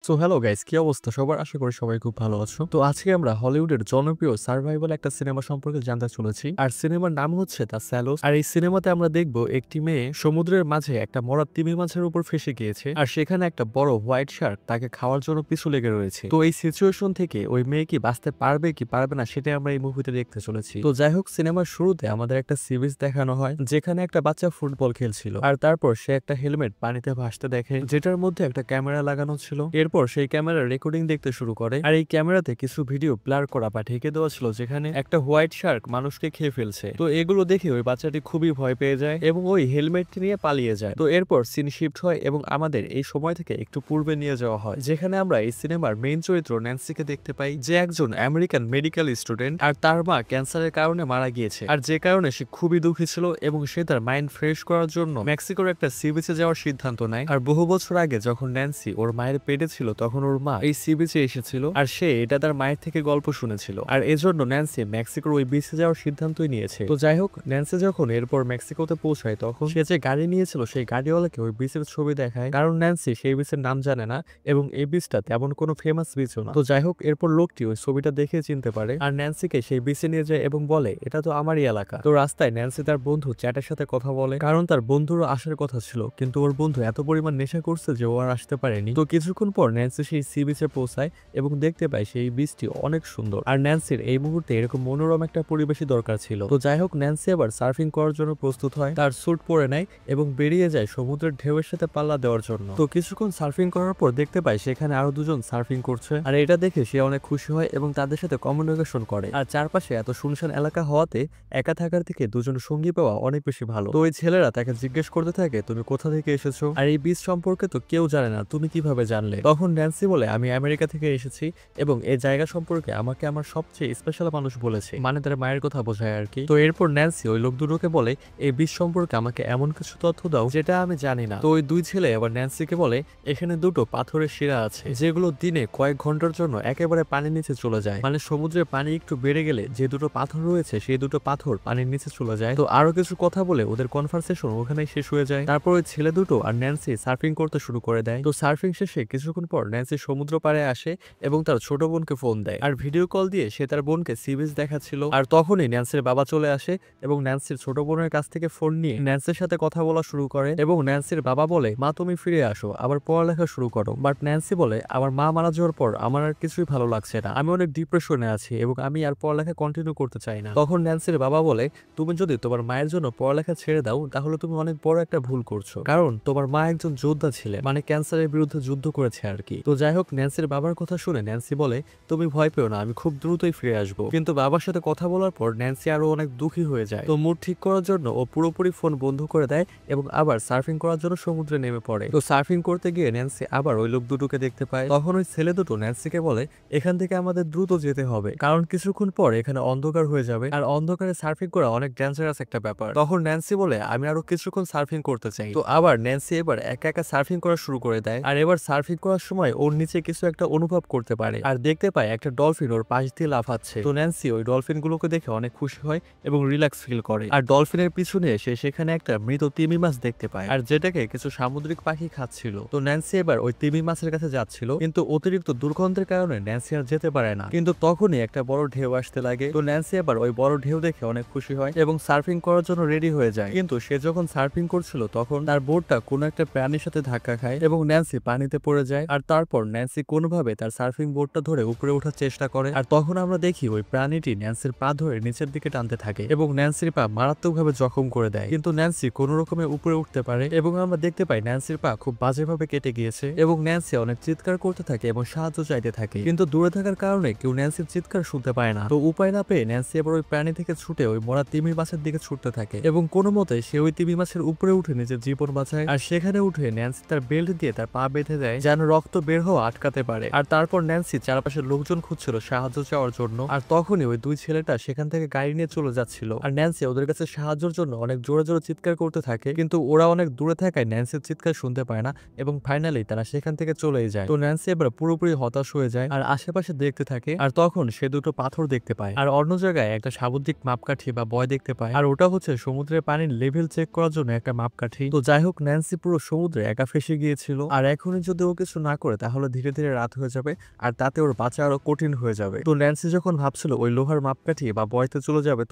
So hello guys, কি অবস্থা সবার? আশা করি সবাই খুব ভালো আছো। তো আজকে আমরা হলিউডের জনপ্রিয় সার্ভাইভাল একটা সিনেমা সম্পর্কে জানতে চলেছি। আর সিনেমার নাম হচ্ছে দ্য স্যালোস। আর এই সিনেমাতে আমরা দেখব একটি মেয়ে সমুদ্রের মাঝে একটা মরা তিমি মাছের উপর ফেসে গিয়েছে, আর সেখানে একটা বড় হোয়াইট শার্ক তাকে খাওয়ার জন্য পিছু লেগে রয়েছে। তো এই সিচুয়েশন থেকে ওই মেয়ে কি বাঁচতে পারবে কি পারবে না সেটাই আমরা এই মুভিতে দেখতে চলেছি। তো যাই হোক, সিনেমার শুরুতে আমাদের একটা সিরিজ দেখানো হয় যেখানে একটা বাচ্চা ফুটবল খেলছিল, আর তারপর সে একটা হেলমেট পানিতে ভাসতে দেখে যেটার মধ্যে একটা ক্যামেরা লাগানো ছিল। এরপর সেই ক্যামেরার রেকর্ডিং দেখতে শুরু করে, আর এই ক্যামেরাতে কিছু ভিডিও ব্লার করা বা ঢেকে দেওয়া ছিল যেখানে একটা হোয়াইট শার্ক মানুষকে খেয়ে ফেলছে। তো এগুলো দেখে ওই বাচ্চাটি খুবই ভয় পেয়ে যায় এবং ওই হেলমেটটি নিয়ে পালিয়ে যায়। তো এরপর সিন শিফট হয় এবং আমাদের এই সময় থেকে একটু পূর্বে নিয়ে যাওয়া হয়, যেখানে আমরা এই সিনেমার মেইন চরিত্র ন্যান্সিকে দেখতে পাই, যে একজন আমেরিকান মেডিকেল স্টুডেন্ট, আর তার মা ক্যান্সারের কারণে মারা গিয়েছে, আর যে কারণে সে খুবই দুঃখী ছিল এবং সে তার মাইন্ড ফ্রেশ করার জন্য মেক্সিকোর একটা সি বিচে যাওয়ার সিদ্ধান্ত নেয়। আর বহু বছর আগে যখন ন্যান্সি ওর মায়ের পেটে ছিল তখন ওর মা এই সি বিচে এসেছিল, আর সে এটা তার মায়ের থেকে গল্প শুনেছিল, আর এজন্য ন্যান্সি মেক্সিকোর ওই বিচে যাওয়ার সিদ্ধান্তই নিয়েছে। তো যাই হোক, ন্যান্সি যখন এরপর মেক্সিকোতে পৌঁছায় তখন সে যে গাড়ি নিয়েছিল সেই গাড়িওয়ালাকে ওই বিচের ছবি দেখায়, কারণ ন্যান্সি সেই বিচের নাম জানে না এবং এই বিচটা তেমন কোনো ফেমাস বিচও না। তো যাই হোক, এরপর লোকটি ওই ছবিটা দেখে চিনতে পারে আর ন্যান্সিকে সেই বিচে নিয়ে যায় এবং বলে এটা তো আমারই এলাকা। তো রাস্তায় ন্যান্সি তার বন্ধু চ্যাটের সাথে কথা বলে, কারণ তার বন্ধুরও আসার কথা ছিল, কিন্তু ওর বন্ধু এত পরিমাণ নেশা করছে যে ও আর আসতে পারেনি। তো কিছুক্ষণ পর ন্যান্সি সেই সি বিচে পৌঁছায় এবং দেখতে পায় সেই বিচটি অনেক সুন্দর, আর ন্যান্সির এই মুহূর্তে এরকম মনোরম একটা পরিবেশই দরকার ছিল। তো যাই হোক, ন্যান্সি আবার সার্ফিং করার জন্য প্রস্তুত হয়, তার স্যুট পরে নেয় এবং বেরিয়ে যায় সমুদ্রের ঢেউয়ের সাথে পাল্লা দেওয়ার জন্য। তো কিছুক্ষণ সার্ফিং করার পর দেখতে পায় সেখানে আরো দুজন সার্ফিং করছে, আর এটা দেখে সে অনেক খুশি হয় এবং তাদের সাথে কমিউনিকেশন করে। আর চারপাশে এত শুনশান এলাকা হওয়াতে একা থাকার থেকে দুজন সঙ্গী পাওয়া অনেক বেশি ভালো। তো ওই ছেলেরা তাকে জিজ্ঞেস করতে থাকে তুমি কোথা থেকে এসেছো, আর এই বিচ সম্পর্কে তো কেউ জানে না, তুমি কিভাবে জানলে? তখন ন্যান্সি বলে আমি আমেরিকা থেকে এসেছি এবং এই জায়গা সম্পর্কে আমাকে আমার সবচেয়ে স্পেশাল মানুষ বলেছে, মানে তার মায়ের কথা বোঝায় আর কি। তো এরপর ন্যান্সি ওই লোক দুটোকে বলে এই বিচ সম্পর্কে আমাকে এমন কিছু তথ্য দাও যেটা আমি জানি না। তো ওই দুই ছেলে আবার ন্যান্সিকে বলে এখানে দুটো পাথরের শিরা আছে যেগুলো দিনে কয়েক ঘন্টার জন্য একেবারে পানির নিচে চলে যায়, মানে সমুদ্রের পানি একটু বেড়ে গেলে যে দুটো পাথর রয়েছে সেই দুটো পাথর পানির নিচে চলে যায়। তো আরো কিছু কথা বলে ওদের কনভারসেশন ওখানেই শেষ হয়ে যায়। তারপর ওই ছেলে দুটো আর ন্যান্সি সার্ফিং করতে শুরু করে দেয়। তো সার্ফিং শেষে কিছুক্ষণ পর ন্যান্সি সমুদ্র পাড়ে আসে এবং তার ছোট বোনকে ফোন দেয়, আর ভিডিও কল দিয়ে সে তার বোনকে সি বিচ দেখাচ্ছিল। আর তখনই ন্যান্সির বাবা চলে আসে এবং ন্যান্সির ছোট বোনের কাছ থেকে ফোন নিয়ে ন্যান্সির সাথে কথা বলা শুরু করে এবং ন্যান্সির বাবা বলে মা তুমি ফিরে আসো, আবার পড়ালেখা শুরু করো। বাট ন্যান্সি বলে আমার মা মারা যাওয়ার পর আমার আর কিছুই ভালো লাগছে না, আমি অনেক ডিপ্রেশনে আছি এবং আমি আর পড়ালেখা কন্টিনিউ করতে চাই না। তখন ন্যান্সির বাবা বলে তুমি যদি তোমার মায়ের জন্য পড়ালেখা ছেড়ে দাও তাহলে তুমি অনেক বড় একটা ভুল করছো, কারণ তোমার মা একজন যোদ্ধা ছিলেন, মানে ক্যান্সারের বিরুদ্ধে যুদ্ধ করেছে আর কি। তো যাই হোক, ন্যান্সির বাবার কথা শুনে ন্যান্সি বলে তুমি ভয় পেও না, আমি খুব দ্রুতই ফিরে আসবো। কিন্তু বাবার সাথে কথা বলার পর ন্যান্সি আরো অনেক দুঃখী হয়ে যায়। তো মুড ঠিক করার জন্য ও পুরোপুরি ফোন বন্ধ করে দেয় এবং আবার সার্ফিং করার জন্য সমুদ্রে নেমে পড়ে। তো সার্ফিং করতে গিয়ে ন্যান্সি আবার ওই লোক দুটোকে দেখতে পায়। তখন ওই ছেলে দুটো ন্যান্সিকে বলে এখান থেকে আমাদের দ্রুত যেতে হবে, কারণ কিছুক্ষণ পর এখানে অন্ধকার হয়ে যাবে, আর অন্ধকারে সার্ফিং করা অনেক ডেঞ্জারাস একটা ব্যাপার। তখন ন্যান্সি বলে আমি আরো কিছুক্ষণ সার্ফিং করতে চাই। তো আবার ন্যান্সি এবার একা একা সার্ফিং করা শুরু করে দেয়, আর এবার সার্ফিং করার সময় ওর নিচে কিছু একটা অনুভব করতে পারে, আর দেখতে পায় একটা ডলফিন ওর পাশ দিয়ে লাফাচ্ছে। তো ন্যান্সি ওই ডলফিন গুলোকে দেখে অনেক খুশি হয় এবং রিল্যাক্স ফিল করে, আর ডলফিনের পিছনে এসে সেখানে একটা মৃত তিমি মাছ দেখতে পায়, আর যেটাকে কিছু সামুদ্রিক পাখি খাচ্ছিল। তো ন্যান্সি এবার ওই তিমি মাছের কাছে যাচ্ছিল, কিন্তু অতিরিক্ত দুর্গন্ধের কারণে ন্যান্সি আর যেতে পারে না। কিন্তু তখনই একটা বড় ঢেউ আসতে লাগে। তো ন্যান্সি এবার ওই বড় ঢেউ দেখে অনেক খুশি হয় এবং সার্ফিং করার জন্য রেডি হয়ে যায়। কিন্তু সে যখন সার্ফিং করছিল তখন তার বোটটা কোনো একটা প্রাণীর সাথে ধাক্কা খায় এবং ন্যান্সি পানিতে পড়ে যায়। আর তারপর ন্যান্সি কোনোভাবে তার সার্ফিং বোটটা ধরে উপরে ওঠার চেষ্টা করে, আর তখন আমরা দেখি ওই প্রাণীটি ন্যান্সির পা ধরে নিচের দিকে টানতে থাকে এবং ন্যান্সির পা মারাত্মকভাবে জখম করে দেয়। কিন্তু ন্যান্সি কোনো রকমে উপরে উঠতে পারে এবং আমরা দেখতে পাই ন্যান্সির পা খুব বাজেভাবে কেটে গিয়েছে এবং ন্যান্সি অনেক চিৎকার করতে থাকে এবং সাহায্য চাইতে থাকে, কিন্তু দূরে থাকার কারণে কেউ ন্যান্সির চিৎকার শুনতে পায় না। তো উপায় না পেয়ে ন্যান্সি এবার ওই প্রাণী থেকে ছুটে ওই মরা তিমি মাছের দিকে ছুটতে থাকে এবং কোনো মতে সে ওই তিমি মাছের উপরে উঠে নিজের জীবন বাঁচায়। আর সেখানে উঠে ন্যান্সি তার বেল্ট দিয়ে তার পা বেঁধে দেয় যেন রক্ত বের হওয়া আটকাতে পারে। আর তারপর ন্যান্সি চারপাশের লোকজন খুঁজছিল সাহায্য চাওয়ার জন্য, আর তখনই ওই দুই ছেলেটা সেখান থেকে গাড়ি নিয়ে চলে যাচ্ছিল, আর ন্যান্সি ওদের কাছে সাহায্যের জন্য অনেক জোরে জোরে চিৎকার করতে থাকে, কিন্তু ওরা অনেক দূরে থাকায় ন্যান্সির চিৎকার শুনতে পায় না এবং ফাইনালি তারা সেখান থেকে চলেই যায়। তো ন্যান্সি এবার পুরোপুরি হতাশ হয়ে যায় আর আশেপাশে দেখতে থাকে, আর তখন সে দুটো পাথর দেখতে পায়, আর অন্য জায়গায় একটা সামুদ্রিক মাপকাঠি বা বয় দেখতে পায়, আর ওটা হচ্ছে সমুদ্রের পানির লেভেল চেক করার জন্য একটা মাপকাঠি। তো যাই হোক, ন্যান্সি পুরো সমুদ্রে একা ফেসে গিয়েছিল, আর এখনই যদি ও কিছু না করে তাহলে ধীরে ধীরে রাত হয়ে যাবে আর তাতে ওর বাঁচা আরো কঠিন হয়ে যাবে। তো ন্যান্সি যখন ভাবছিল ওই লোহার মাপকাঠি বা বয়তে চলে যাবে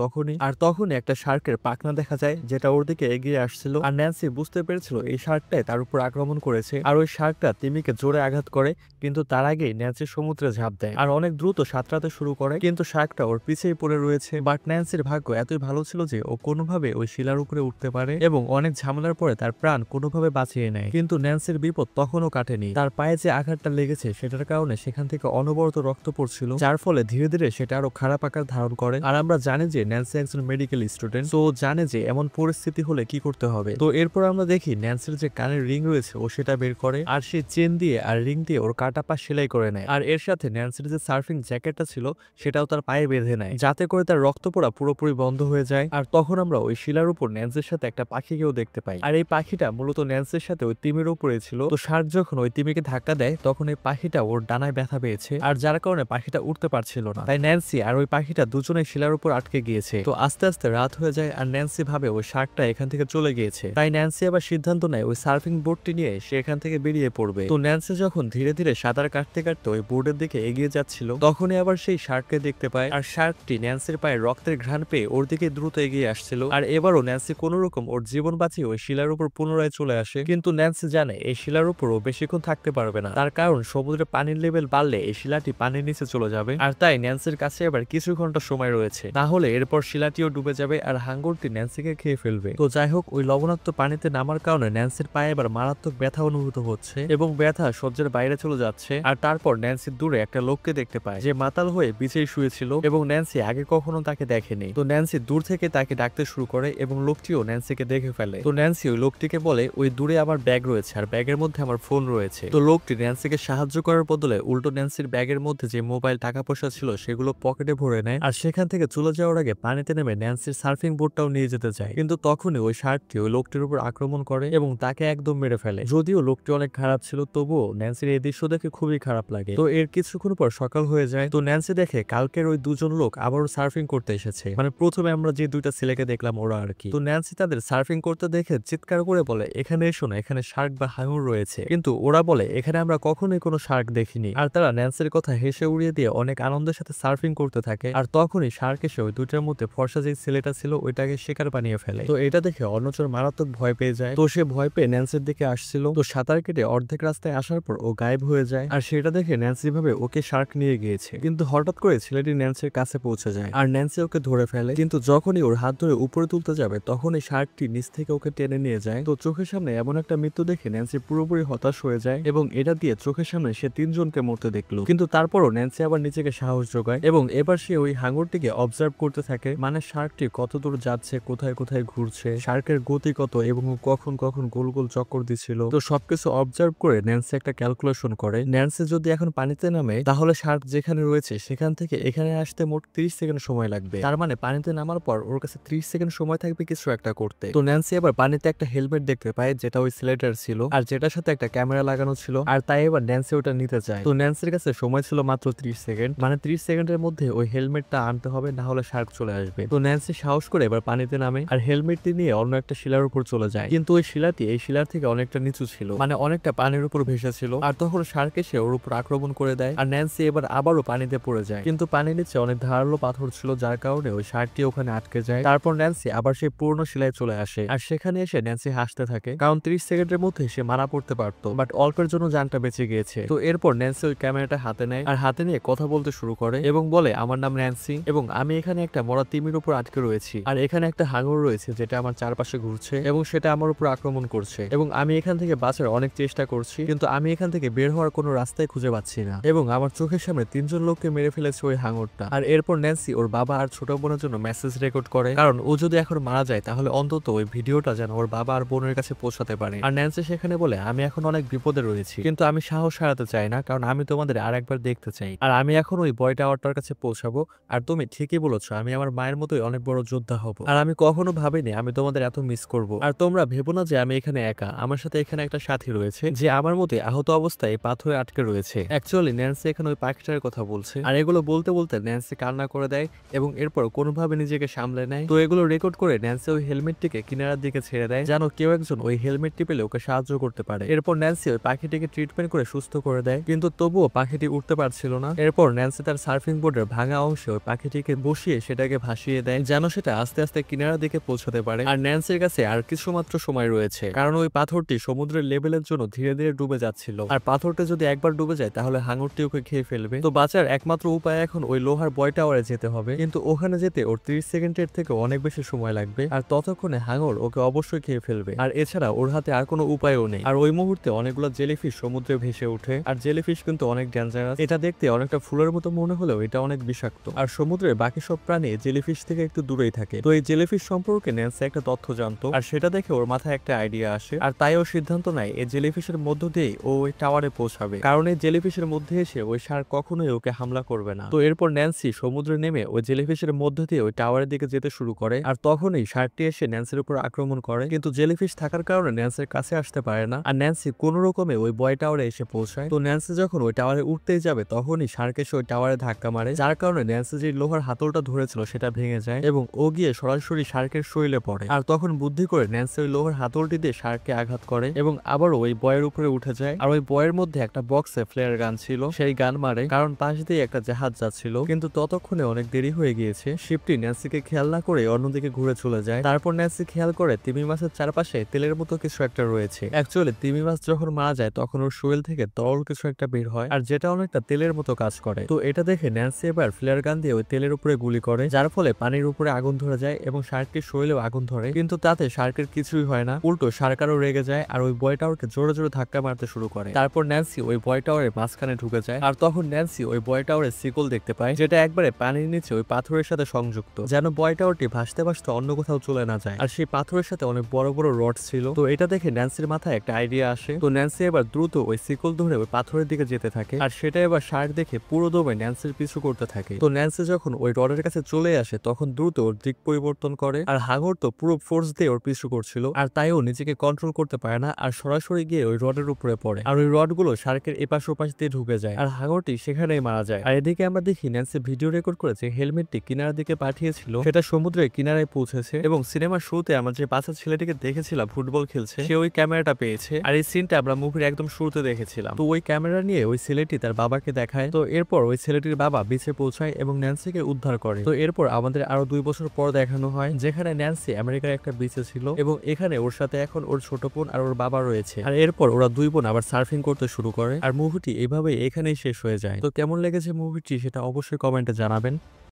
তখনই একটা শার্কের পাখনা দেখা যায় যেটা ওর দিকে এগিয়ে আসছিল। আর ন্যান্সি বুঝতে পেরেছিল এই শার্কটাই তার উপর আক্রমণ করেছে আর ওই শার্কটা তিমিকে জোরে আঘাত করে, কিন্তু তার আগেই ন্যান্সি সমুদ্রে ঝাঁপ দেয় আর অনেক দ্রুত সাঁতরাতে শুরু করে, কিন্তু শার্কটা ওর পিছেই পড়ে রয়েছে। বাট ন্যান্সির ভাগ্য এতই ভালো ছিল যে ও কোনোভাবে ওই শিলার উপরে উঠতে পারে এবং অনেক ঝামেলার পরে তার প্রাণ কোনোভাবে বাঁচিয়ে নেয়। কিন্তু ন্যান্সির বিপদ তখনও কাটেনি। তার পায়ে যে আঘাতটা লেগেছে সেটার কারণে সেখান থেকে অনবরত রক্ত পড়ছিল, যার ফলে ধীরে ধীরে সেটা আরো খারাপ আকার ধারণ করে। আর আমরা জানি যে ন্যান্সি একজন মেডিকেল স্টুডেন্ট, তো জানে যে এমন পরিস্থিতি হলে কি করতে হবে। তো এরপর আমরা দেখি ন্যান্সির যে কানের রিং রয়েছে ও সেটা বের করে আর সে চেন দিয়ে আর রিং দিয়ে ওর কাটা পা সেলাই করে নেয়। আর এর সাথে ন্যান্সির যে সার্ফিং জ্যাকেটটা ছিল সেটাও তার পায়ে বেঁধে নেয়, যাতে করে তার রক্ত পড়া পুরোপুরি বন্ধ হয়ে যায়। আর তখন আমরা ওই শিলার উপর ন্যান্সির সাথে একটা পাখিকেও দেখতে পাই, আর এই পাখিটা মূলত ন্যান্সির সাথে ওই তিমির উপরে ছিল। তো শার্ক যখন ওই তিমিকে ধাক্কা দেয় তখন এই পাখিটা ওর ডানায় ব্যথা পেয়েছে, আর যার কারণে পাখিটা উঠতে পারছিল না। তাই ন্যান্সি আর ওই পাখিটা দুজনে শিলার উপর আটকে গিয়েছে। তো আস্তে আস্তে রাত হয়ে যায় আর ন্যান্সি ভাবে ওই শার্কটা এখান থেকে চলে গিয়েছে। তাই ন্যান্সি আবার সিদ্ধান্ত নেয় ওই সার্ফিং বোর্ডটি নিয়ে সে এখান থেকে বেরিয়ে পড়বে। তো ন্যান্সি যখন ধীরে ধীরে সাঁতার কাটতে কাটতে ওই বোর্ডের দিকে এগিয়ে যাচ্ছিল তখনই আবার সেই শার্ককে দেখতে পায়, আর শার্কটি ন্যান্সির পায়ে রক্তের ঘ্রাণ পেয়ে ওর দিকে দ্রুত এগিয়ে আসছিল। আর এবারও ন্যান্সি কোন রকম ওর জীবন বাঁচিয়ে ওই শিলার উপর পুনরায় চলে আসে, কিন্তু ন্যান্সি জানে এই শিলার উপর ও বেশিক্ষণ থাকতে পারবে না, তার কারণ সমুদ্রে পানির লেভেল বাড়লে এই শিলাটি পানির নিচে চলে যাবে। আর তাই ন্যান্সির কাছে এবার কিছু ঘন্টা সময় রয়েছে, না হলে এরপর শিলাটিও ডুবে যাবে আর হাঙ্গরটি ন্যান্সিকে খেয়ে ফেলবে। তো যাই হোক, ওই লবণাক্ত পানিতে নামার কারণে ন্যান্সির পায়ে এবার মারাত্মক ব্যথা অনুভূত হচ্ছে এবং ব্যথা সহ্যের বাইরে চলে যাচ্ছে। আর তারপর ন্যান্সি দূরে একটা লোককে দেখতে পায় যে মাতাল হয়ে বিছেই শুয়েছিল এবং ন্যান্সি আগে কখনো তাকে দেখেনি। তো ন্যান্সি দূর থেকে তাকে ডাকতে শুরু করে এবং লোকটিও ন্যান্সিকে দেখে ফেলে। তো ন্যান্সি ওই লোকটিকে বলে ওই দূরে আমার ব্যাগ রয়েছে আর ব্যাগের মধ্যে আমার ফোন রয়েছে। তো লোকটি ন্যান্সিকে সাহায্য করার বদলে উল্টো ন্যান্সির ব্যাগের মধ্যে যে মোবাইল টাকা পয়সা ছিল সেগুলো পকেটে ভরে নেয় আর সেখান থেকে চলে যাওয়ার আগে পানিতে নেমে ন্যান্সির সার্ফিং বোর্ডটাও নিয়ে যেতে চায়, কিন্তু তখনই ওই শার্কটি ওই লোকটির উপর আক্রমণ করে এবং তাকে একদম মেরে ফেলে। যদিও লোকটি অনেক খারাপ ছিল তবুও ন্যান্সির এই দৃশ্য দেখে খুবই খারাপ লাগে। তো এর কিছুক্ষণ পর সকাল হয়ে যায়। তো ন্যান্সি দেখে কালকের ওই দুজন লোক আবারও সার্ফিং করতে এসেছে, মানে প্রথমে আমরা যে দুইটা ছেলেকে দেখলাম ওরা আর কি। তো ন্যান্সি তাদের সার্ফিং করতে দেখে চিৎকার করে বলে এখানে এসো না, এখানে শার্ক বা হাঙর রয়েছে। কিন্তু ওরা বলে এখানে আমরা কখনোই কোনো শার্ক দেখিনি। আর তারা ন্যান্সির কথা হেসে উড়িয়ে দিয়ে অনেক আনন্দের সাথে সার্ফিং করতে থাকে। আর তখনই শার্ক এসে ওই দুইটার মধ্যে ফর্সা যে ছেলেটা ছিল ওইটাকে শিকার বানিয়ে ফেলে। তো এটা দেখে অন্যচর মারাত্মক ভয় পেয়ে যায়। তো সে ভয় পেয়ে ন্যান্সির দিকে আসছিল। তো সাঁতার কেটে অর্ধেক রাস্তায় আসার পর ও গায়েব হয়ে যায়। আর সেটা দেখে ন্যান্সি ভাবে ওকে শার্ক নিয়ে গিয়েছে, কিন্তু হঠাৎ করে ছেলেটি ন্যান্সির কাছে পৌঁছে যায় আর ন্যান্সি ওকে ধরে ফেলে। কিন্তু যখনই ওর হাত ধরে উপরে তুলতে যাবে তখনই শার্কটি নিচ থেকে ওকে টেনে নিয়ে যায়। তো চোখের সামনে এমন একটা মৃত্যু দেখে ন্যান্সি পুরোপুরি হতাশ হয়ে যায় এবং এটা দিয়ে চোখের সামনে সে তিনজনকে মরতে দেখলো। কিন্তু তারপরও ন্যান্সি আবার নিজেকে সাহস যোগায় এবং এবার সে ওই হাঙরটিকে অবজার্ভ করতে থাকে, মানে শার্কটি কত দূর যাচ্ছে, কোথায় কোথায় ঘুরছে, শার্কের গতি কত এবং কখন কখন গোল গোল চক্কর দিচ্ছিল। তো সবকিছু অবজার্ভ করে ন্যান্সি একটা ক্যালকুলেশন করে। ন্যান্সি যদি এখন পানিতে নামে তাহলে শার্ক যেখানে রয়েছে সেখান থেকে এখানে আসতে মোট 30 সেকেন্ড সময় লাগবে, তার মানে পানিতে নামার পর ওর কাছে 30 সেকেন্ড সময় থাকবে কিছু একটা করতে। তো ন্যান্সি এবার পানিতে একটা হেলমেট দেখতে পায় যেটা ওই ছেলেটার ছিল আর যেটার সাথে একটা ক্যামেরা লাগানো ছিল, আর তাই এবার ন্যান্সি ওটা নিতে চায়। তো ন্যান্সির কাছে সময় ছিল মাত্র 30 সেকেন্ড, মানে 30 সেকেন্ডের মধ্যে ওই হেলমেটটা আনতে হবে, না হলে শার্ক চলে আসবে। তো ন্যান্সি সাহস করে এবার পানিতে নামে আর হেলমেটটি নিয়ে অন্য একটা শিলার উপর চলে যায়, কিন্তু ওই শিলাটি এই শিলার থেকে অনেকটা নিচু ছিল, মানে অনেকটা পানির উপর ভেসে ছিল। আর তখন শার্ক এসে ওর উপর আক্রমণ করে দেয় আর ন্যান্সি এবার আবারও পানিতে পড়ে যায়, কিন্তু পানির নিচে অনেক ধারালো পাথর ছিল যার কারণে ওই শার্কটি ওখানে আটকে যায়। তারপর ন্যান্সি আবার সেই পুরনো শিলায় চলে আসে আর সেখানে এসে ন্যান্সি হাসতে থাকে, কারণ 30 সেকেন্ডের মধ্যে সে মারা পড়তে পারতো, বাট অল্পের জন্য জানটা বেঁচে গিয়েছে। তো এরপর ন্যান্সি ওই ক্যামেরাটা হাতে নেয় আর হাতে নিয়ে কথা বলতে শুরু করে এবং বলে আমার নাম ন্যান্সি এবং আমি এখানে একটা মরা তিমির উপর আটকে রয়েছি আর এখানে একটা হাঙর রয়েছে যেটা আমার চারপাশে ঘুরছে এবং সেটা আমার উপর আক্রমণ করছে এবং আমি এখান থেকে বাঁচার অনেক চেষ্টা করছি, কিন্তু আমি এখান থেকে বের হওয়ার কোনো রাস্তায় খুঁজে পাচ্ছি না এবং আমার চোখের সামনে 3 জন লোককে মেরে ফেলেছে ওই হাঙরটা। আর এরপর ন্যান্সি ওর বাবা আর ছোট বোনের জন্য মেসেজ রেকর্ড করে, কারণ ও যদি এখন মারা যায় তাহলে অন্তত ওই ভিডিওটা যেন ওর বাবা আর বোনের কাছে পৌঁছাতে পারে। আর ন্যান্সি সেখানে বলে আমি এখন অনেক বিপদে রয়েছি, কিন্তু আমি সাহস হারাতে চাই না, কারণ আমি তোমাদের আরেকবার দেখতে চাই আর আমি এখন ওই বয় টাওয়ারটার কাছে পৌঁছাবো। আর তুমি ঠিকই বলেছো, আমি আমার মায়ের মতোই অনেক বড় যোদ্ধা হব আর আমি কখনো ভাবিনি আমি তোমাদের এত মিস করব। আর তোমরা ভেবো না যে আমি এখানে একা, আমার সাথে এখানে একটা সাথী রয়েছে যে আমার মতে আহত অবস্থায় পাথরে আটকে রয়েছে। অ্যাকচুয়ালি ন্যান্সি এখানে ওই পাখিটার কথা বলছে আর এগুলো বলতে বলতে ন্যান্সি কান্না করে দেয় এবং এরপর কোনোভাবে নিজেকে সামলে নেয়। তো এগুলো রেকর্ড করে ন্যান্সি ওই হেলমেটটিকে কিনারার দিকে ছেড়ে দেয় যেন কেউ একজন ওই হেলমেটটি পেলে ওকে সাহায্য করতে পারে। এরপর ন্যান্সি ওই পাখিটিকে পাখিটিকে ট্রিটমেন্ট করে সুস্থ করে দেয়, কিন্তু তবুও পাখিটি উঠতে পারছিল না। এরপর ন্যান্সি তার সার্ফিং বোর্ডের ভাঙা অংশে ওই পাখিটিকে বসিয়ে সেটাকে ভাসিয়ে দেয় যেন সেটা আস্তে আস্তে কিনারার দিকে পৌঁছাতে পারে। আর ন্যান্সির কাছে আর কিছুমাত্র সময় রয়েছে, কারণ ওই পাথরটি সমুদ্রের লেভেলের জন্য ধীরে ধীরে ডুবে যাচ্ছিল। আর পাথরটা যদি একবার ডুবে যায় তাহলে হাঙরটি ওকে খেয়ে ফেলবে। তো বাঁচার একমাত্র উপায় এখন ওই লোহার বয় টাওয়ারে যেতে হবে, কিন্তু ওখানে যেতে ওর 30 সেকেন্ডের থেকে অনেক বেশি সময় লাগবে, আর ততক্ষণে হাঙর ওকে অবশ্যই খেয়ে ফেলবে। আর এছাড়া ওর হাতে আর কোনো উপায়ও নেই। আর ওই মুহূর্তে অনেকগুলো জেলিফিশ সমুদ্রে ভেসে ওঠে, আর জেলিফিশ কিন্তু অনেক ডেঞ্জারাস। এটা দেখতে অনেকটা ফুলের মতো মনে হলেও এটা অনেক বিষাক্ত। আর সমুদ্রের বাকি সব প্রাণী জেলিফিশ থেকে একটু দূরেই থাকে। তো এই জেলিফিশ সম্পর্কে ন্যান্সি একটা তথ্য জানতো, আর সেটা দেখে ওর মাথায় একটা আইডিয়া আসে, আর তাই ও সিদ্ধান্ত নেয় এই জেলিফিশের মধ্য দিয়েই ও ওই টাওয়ারে পৌঁছাবে, কারণ এই জেলিফিশের মধ্যে এসে ওই শার্ক কখনোই ওকে হামলা করবে না। তো এরপর ন্যান্সি সমুদ্রে নেমে ওই জেলিফিশের মধ্য দিয়ে ওই টাওয়ারের দিকে যেতে শুরু করে, আর তখনই শার্কটি এসে ন্যান্সির উপর আক্রমণ করে, কিন্তু জেলিফিশ থাকার কারণে ন্যান্সির কাছে আসতে পারে না। আর ন্যান্সি কোনো রকমে ওই বয় টাওয়ারে এসে পৌঁছায়। তো ন্যান্সি যখন ওই টাওয়ারে উঠতেই যাবে তখনই শার্ক এসে ওই টাওয়ারে ধাক্কা মারে, যার কারণে ন্যান্সি যে লোহার হাতলটা ধরেছিল সেটা ভেঙে যায় এবং ও গিয়ে সরাসরি শার্কের শরীরে পড়ে। আর তখন বুদ্ধি করে ন্যান্সি ওই লোহার হাতলটি দিয়ে শার্ককে আঘাত করে এবং আবারও ওই বয়ের উপরে উঠে যায়। আর ওই বয়ের মধ্যে একটা বক্সে ফ্লেয়ার গান ছিল, সেই গান মারে, কারণ পাশ দিয়ে একটা জাহাজ যাচ্ছিল, কিন্তু ততক্ষণে অনেক দেরি হয়ে গিয়েছে। শিপটি ন্যান্সিকে খেয়াল না করে অন্যদিকে ঘুরে চলে যায়। তারপর ন্যান্সি খেয়াল করে তিমি মাছের চারপাশে তেলের মতো কিছু একটা রয়েছে। অ্যাকচুয়ালি তিমি মাছ যখন মারা যায় তখন ওর শরীর থেকে তরল কিছু একটা বের হয়, আর যেটা অনেকটা তেলের মতো কাজ করে। তো এটা দেখে ন্যান্সি এবার ফ্লেয়ার গান দিয়ে ওই তেলের উপরে গুলি করে, যার ফলে পানির উপরে আগুন ধরে যায় এবং শার্কটির শরীরেও আগুন ধরে, কিন্তু তাতে শার্কের কিছুই হয় না, উল্টো শার্ক আরো রেগে যায় আর ওই বয় টাওয়ারকে জোরে জোরে ধাক্কা মারতে শুরু করে। তারপর ন্যান্সি ওই বয় টাওয়ারের মাঝখানে ঢুকে যায়, আর তখন ন্যান্সি ওই বয় টাওয়ারের শিকল দেখতে পায়, যেটা একবারে পানির নিচে ওই পাথরের সাথে সংযুক্ত, যেন বয় টাওয়ারটি ভাসতে ভাসতে অন্য কোথাও চলে না যায়। আর সেই পাথরের সাথে অনেক বড় বড় রড ছিল। তো এটা দেখে ন্যান্সির মাথায় একটা আইডিয়া আসে। তো ন্যান্সি এবার দ্রুত ওই শিকল ধরে ওই পাথরের দিকে যেতে থাকে, আর সেটা এবার শার্ক দেখে পুরো দমে ন্যান্সির পিছু করতে থাকে। তো ন্যান্সি যখন ওই রডের কাছে চলে আসে তখন দ্রুত ওর দিক পরিবর্তন করে, আর হাঙর তো পুরো ফোর্স দিয়ে ওর পিছু করছিল, আর তাই ও নিজেকে কন্ট্রোল করতে পারে না আর সরাসরি গিয়ে ওই রডের উপরে পড়ে, আর ওই রড গুলো শার্কের এপাশ ওপাশ দিয়ে ঢুকে যায়, আর হাঙরটি সেখানেই মারা যায়। আর এদিকে আমরা দেখি ন্যান্সি ভিডিও রেকর্ড করেছে হেলমেটটি কিনারার দিকে পাঠিয়েছিল, সেটা সমুদ্রের কিনারায় পৌঁছেছে, এবং সিনেমার শুরুতে আমরা যে বাচ্চা ছেলেটিকে দেখেছিলাম ফুটবল খেলছে সে ওই ক্যামেরাটা পেয়েছে, আর এই সিনটা আমরা মুভির একদম শুরুতে দেখেছিলাম। তো ওই ক্যামেরা নিয়ে ওই ছেলেটি তার বাবাকে দেখায়। তো এরপর ওই ছেলেটির বাবা বিচে পৌঁছায় এবং ন্যান্সিকে উদ্ধার করে। তো এরপর আমাদের আরো 2 বছর পর দেখানো হয় যেখানে ন্যান্সি আমেরিকার একটা বিচে ছিল এবং এখানে ওর সাথে এখন ওর ছোট বোন আর ওর বাবা রয়েছে, আর এরপর ওরা 2 বোন আবার সার্ফিং করতে শুরু করে, আর মুভিটি এইভাবে এখানেই শেষ হয়ে যায়। তো কেমন লেগেছে মুভিটি সেটা অবশ্যই কমেন্টে জানাবেন।